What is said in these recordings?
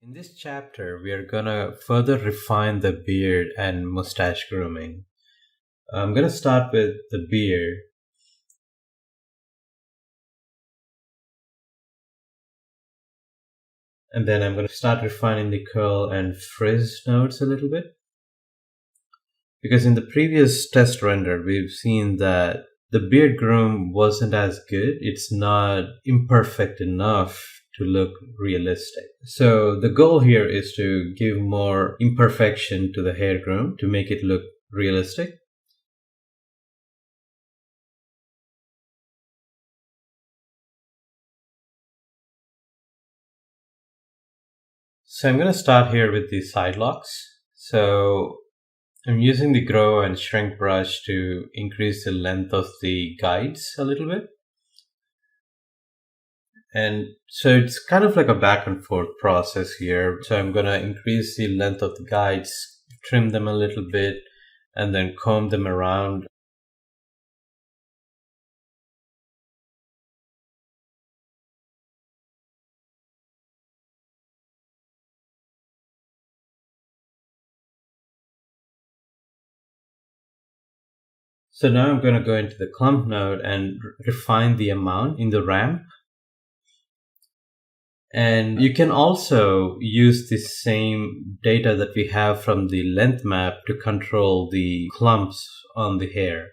In this chapter, we are gonna further refine the beard and mustache grooming. I'm gonna start with the beard. And then I'm gonna start refining the curl and frizz nodes a little bit. Because in the previous test render, we've seen that the beard groom wasn't as good. It's not imperfect enough to look realistic. So the goal here is to give more imperfection to the hair groom to make it look realistic. So I'm going to start here with the side locks. So I'm using the grow and shrink brush to increase the length of the guides a little bit. And so it's kind of like a back and forth process here. So I'm going to increase the length of the guides, trim them a little bit, and then comb them around. So now I'm going to go into the clump node and refine the amount in the ramp. And you can also use the same data that we have from the length map to control the clumps on the hair.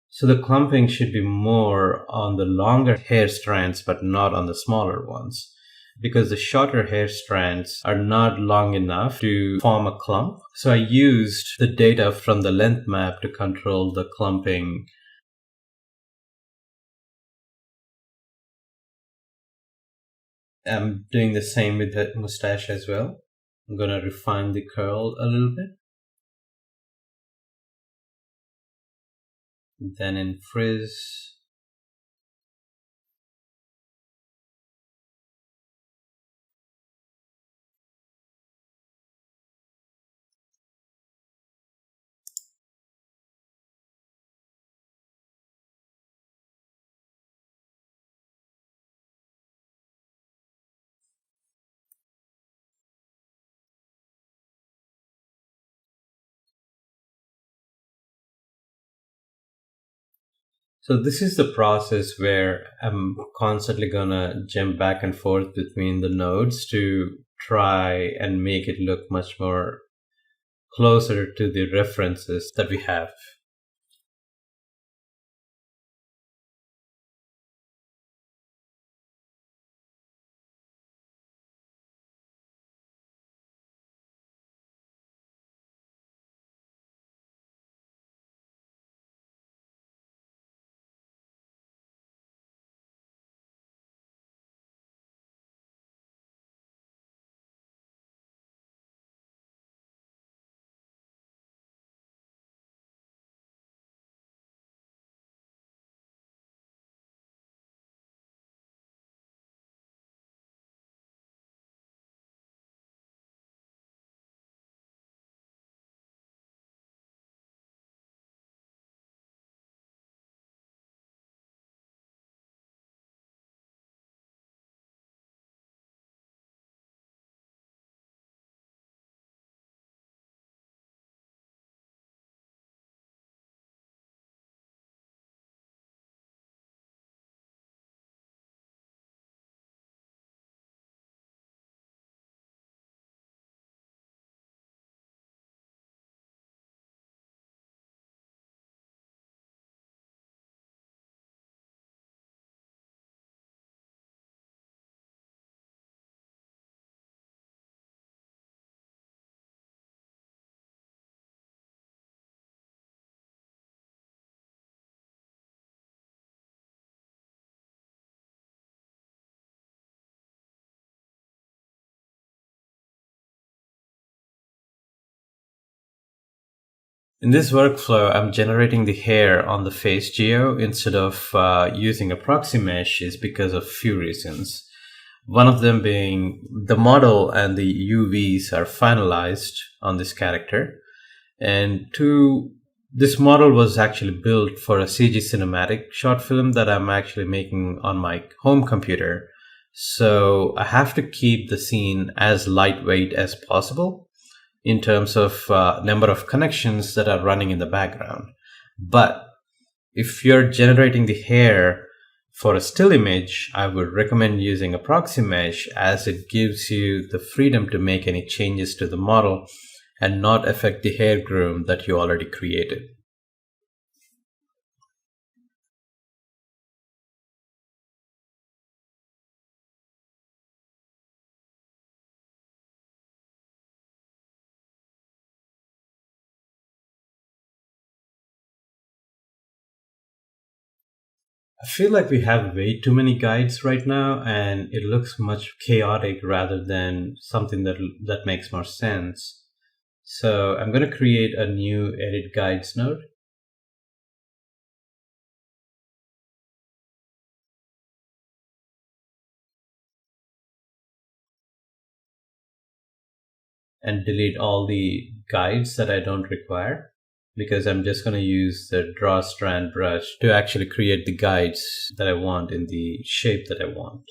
So the clumping should be more on the longer hair strands, but not on the smaller ones, because the shorter hair strands are not long enough to form a clump. So I used the data from the length map to control the clumping. I'm doing the same with the mustache as well. I'm going to refine the curl a little bit. Then in frizz, so this is the process where I'm constantly gonna jump back and forth between the nodes to try and make it look much more closer to the references that we have. In this workflow, I'm generating the hair on the face geo instead of using a proxy mesh is because of few reasons. One of them being the model and the UVs are finalized on this character. And two, this model was actually built for a CG cinematic short film that I'm actually making on my home computer So I have to keep the scene as lightweight as possible in terms of number of connections that are running in the background. But if you're generating the hair for a still image, I would recommend using a proxy mesh as it gives you the freedom to make any changes to the model and not affect the hair groom that you already created. I feel like we have way too many guides right now, and it looks much chaotic rather than something that makes more sense. So I'm going to create a new edit guides node and delete all the guides that I don't require, because I'm just going to use the draw strand brush to actually create the guides that I want in the shape that I want.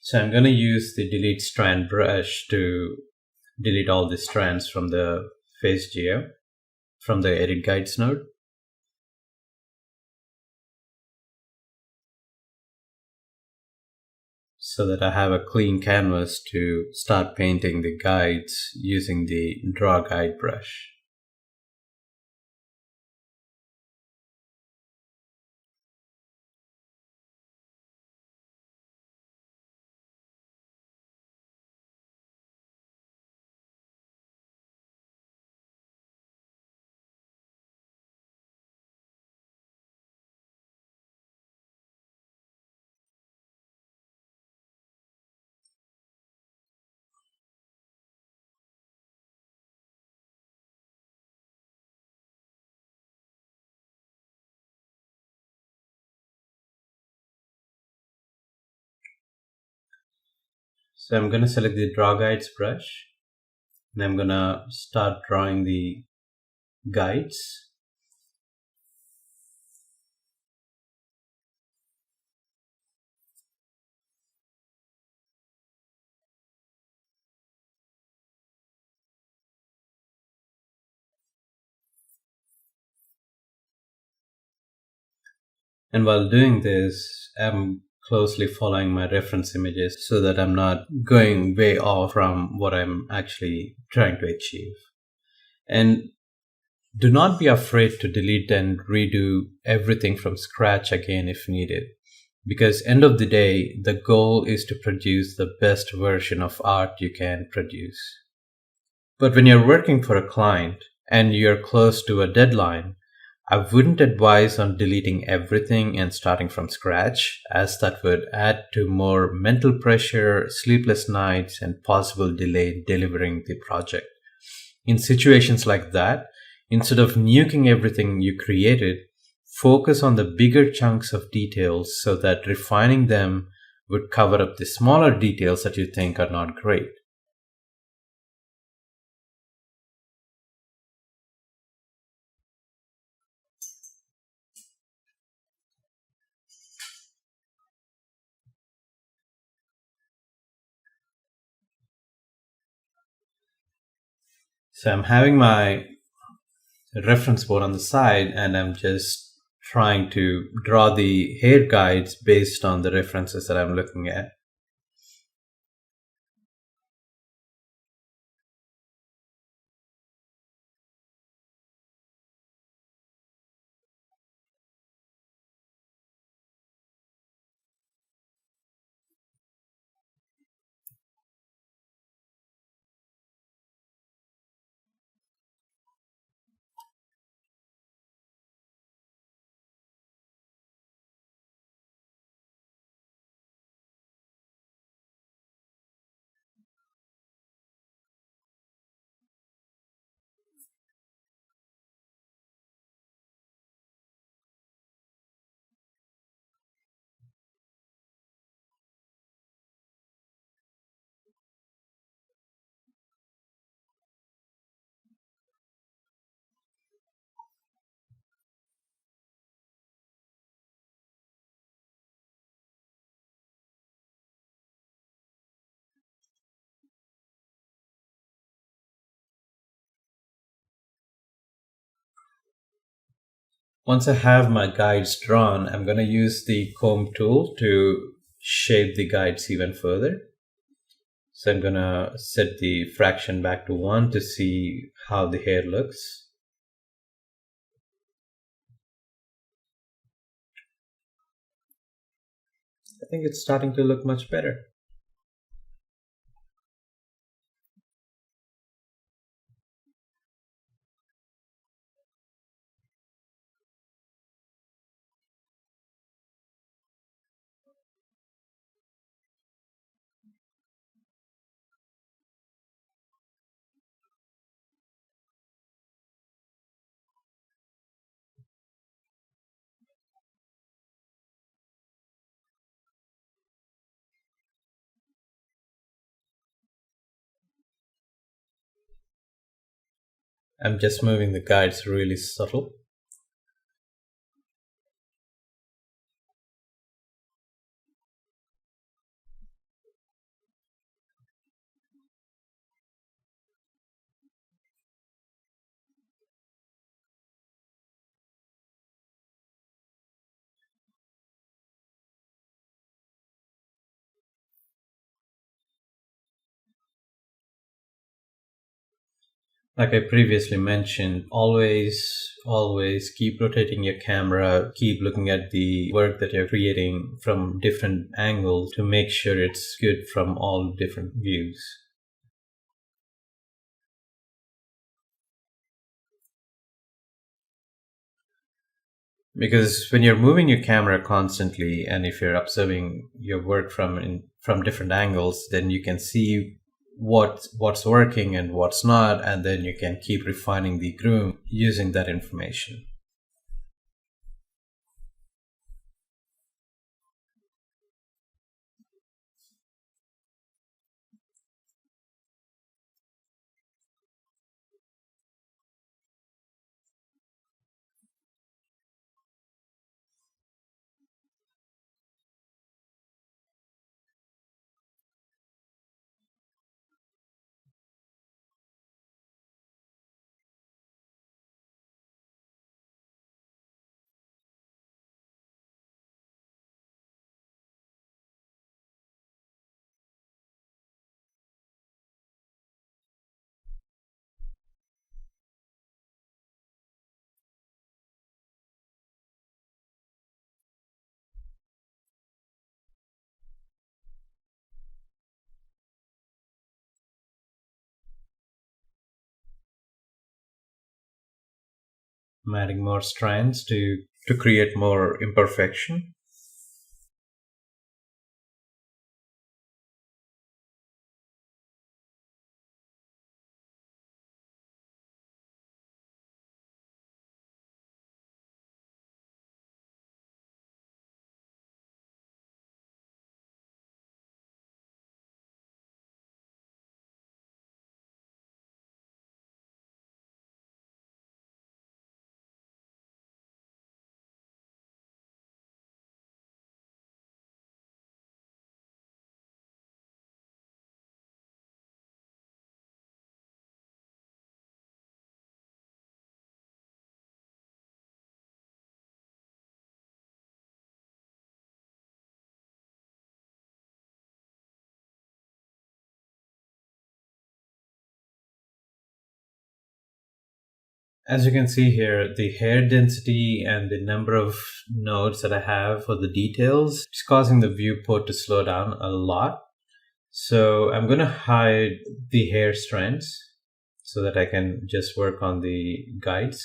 So I'm going to use the delete strand brush to delete all the strands from the face geo from the edit guides node, so that I have a clean canvas to start painting the guides using the draw guide brush. So I'm going to select the draw guides brush and I'm going to start drawing the guides. And while doing this, I'm closely following my reference images so that I'm not going way off from what I'm actually trying to achieve. And do not be afraid to delete and redo everything from scratch again if needed. Because end of the day, the goal is to produce the best version of art you can produce. But when you're working for a client and you're close to a deadline, I wouldn't advise on deleting everything and starting from scratch, as that would add to more mental pressure, sleepless nights, and possible delay in delivering the project. In situations like that, instead of nuking everything you created, focus on the bigger chunks of details so that refining them would cover up the smaller details that you think are not great. So I'm having my reference board on the side and I'm just trying to draw the hair guides based on the references that I'm looking at. Once I have my guides drawn, I'm going to use the comb tool to shape the guides even further. So I'm going to set the fraction back to 1 to see how the hair looks. I think it's starting to look much better. I'm just moving the guides really subtle. Like I previously mentioned, always keep rotating your camera, keep looking at the work that you're creating from different angles to make sure it's good from all different views. Because when you're moving your camera constantly and if you're observing your work from different angles, then you can see what's working and what's not, and then you can keep refining the groom using that information. I'm adding more strands to create more imperfection. As you can see here, the hair density and the number of nodes that I have for the details is causing the viewport to slow down a lot. So I'm going to hide the hair strands so that I can just work on the guides.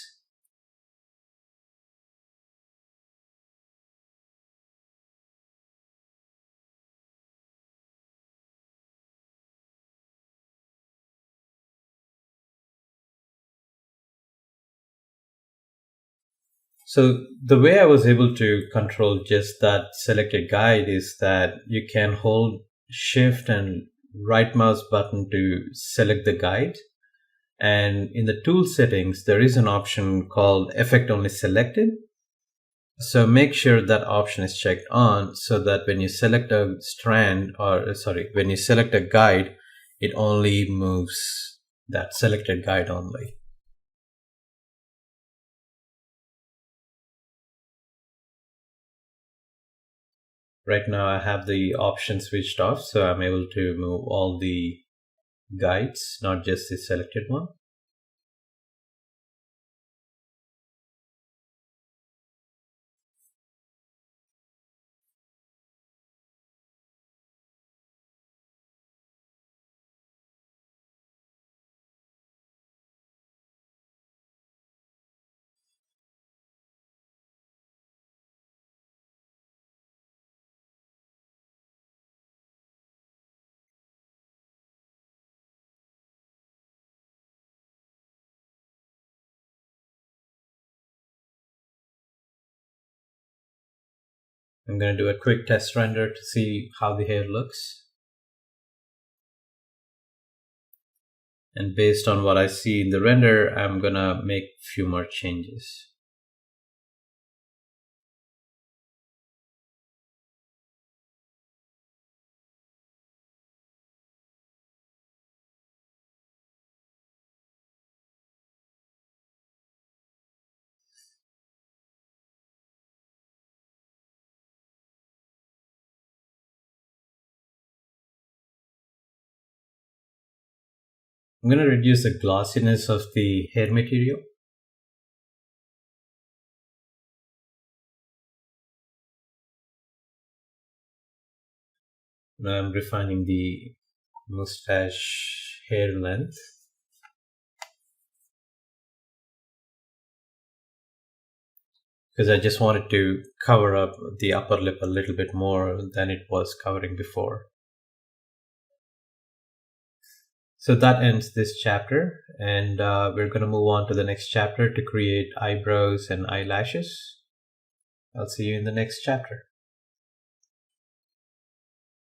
So the way I was able to control just that selected guide is that you can hold shift and right mouse button to select the guide. And in the tool settings, there is an option called effect only selected. So make sure that option is checked on so that when you select a strand or when you select a guide, it only moves that selected guide only. Right now I have the option switched off, so I'm able to move all the guides, not just the selected one. I'm going to do a quick test render to see how the hair looks. And based on what I see in the render, I'm going to make a few more changes. I'm going to reduce the glossiness of the hair material. Now I'm refining the mustache hair length. Because I just wanted to cover up the upper lip a little bit more than it was covering before. So that ends this chapter, and we're going to move on to the next chapter to create eyebrows and eyelashes. I'll see you in the next chapter.